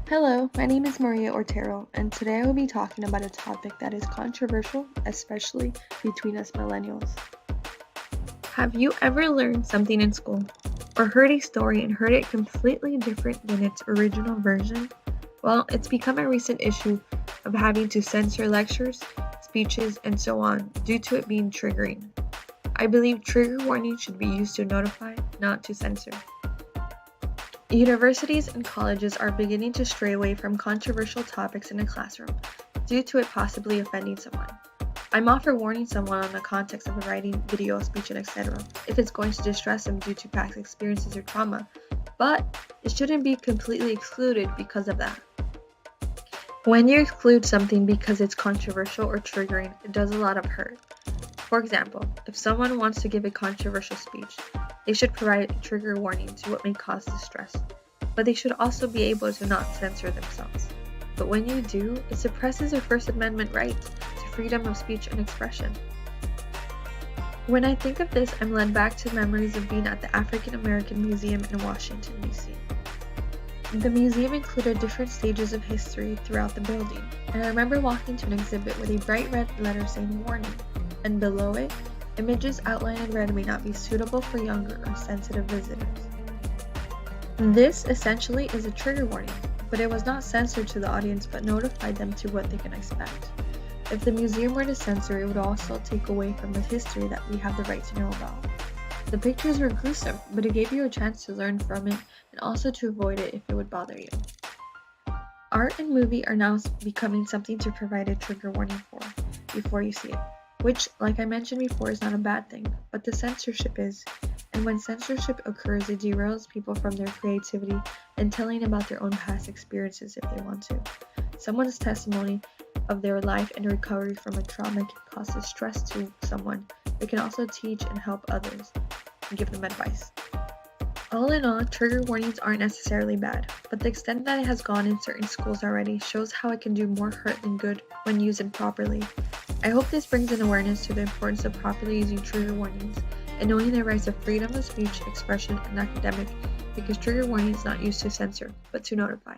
Hello, my name is Maria Ortero, and today I will be talking about a topic that is controversial, especially between us millennials. Have you ever learned something in school, or heard a story and heard it completely different than its original version? Well, it's become a recent issue of having to censor lectures, speeches, and so on due to it being triggering. I believe trigger warnings should be used to notify, not to censor. Universities and colleges are beginning to stray away from controversial topics in the classroom due to it possibly offending someone. I'm all for warning someone on the context of a writing, video, speech, and etc. if it's going to distress them due to past experiences or trauma, but it shouldn't be completely excluded because of that. When you exclude something because it's controversial or triggering, it does a lot of hurt. For example, if someone wants to give a controversial speech, they should provide a trigger warning to what may cause distress, but they should also be able to not censor themselves. But when you do, it suppresses their First Amendment rights to freedom of speech and expression. When I think of this, I'm led back to memories of being at the African American Museum in Washington, D.C. The museum included different stages of history throughout the building, and I remember walking to an exhibit with a bright red letter saying warning, and below it, images outlined in red may not be suitable for younger or sensitive visitors. This essentially is a trigger warning, but it was not censored to the audience but notified them to what they can expect. If the museum were to censor, it would also take away from the history that we have the right to know about. The pictures were gruesome, but it gave you a chance to learn from it and also to avoid it if it would bother you. Art and movie are now becoming something to provide a trigger warning for before you see it, which, like I mentioned before, is not a bad thing, but the censorship is. And when censorship occurs, it derails people from their creativity and telling about their own past experiences if they want to. Someone's testimony of their life and recovery from a trauma can cause distress to someone, but can also teach and help others and give them advice. All in all, trigger warnings aren't necessarily bad, but the extent that it has gone in certain schools already shows how it can do more hurt than good when used improperly. I hope this brings an awareness to the importance of properly using trigger warnings and knowing their rights of freedom of speech, expression, and academic, because trigger warning is not used to censor, but to notify.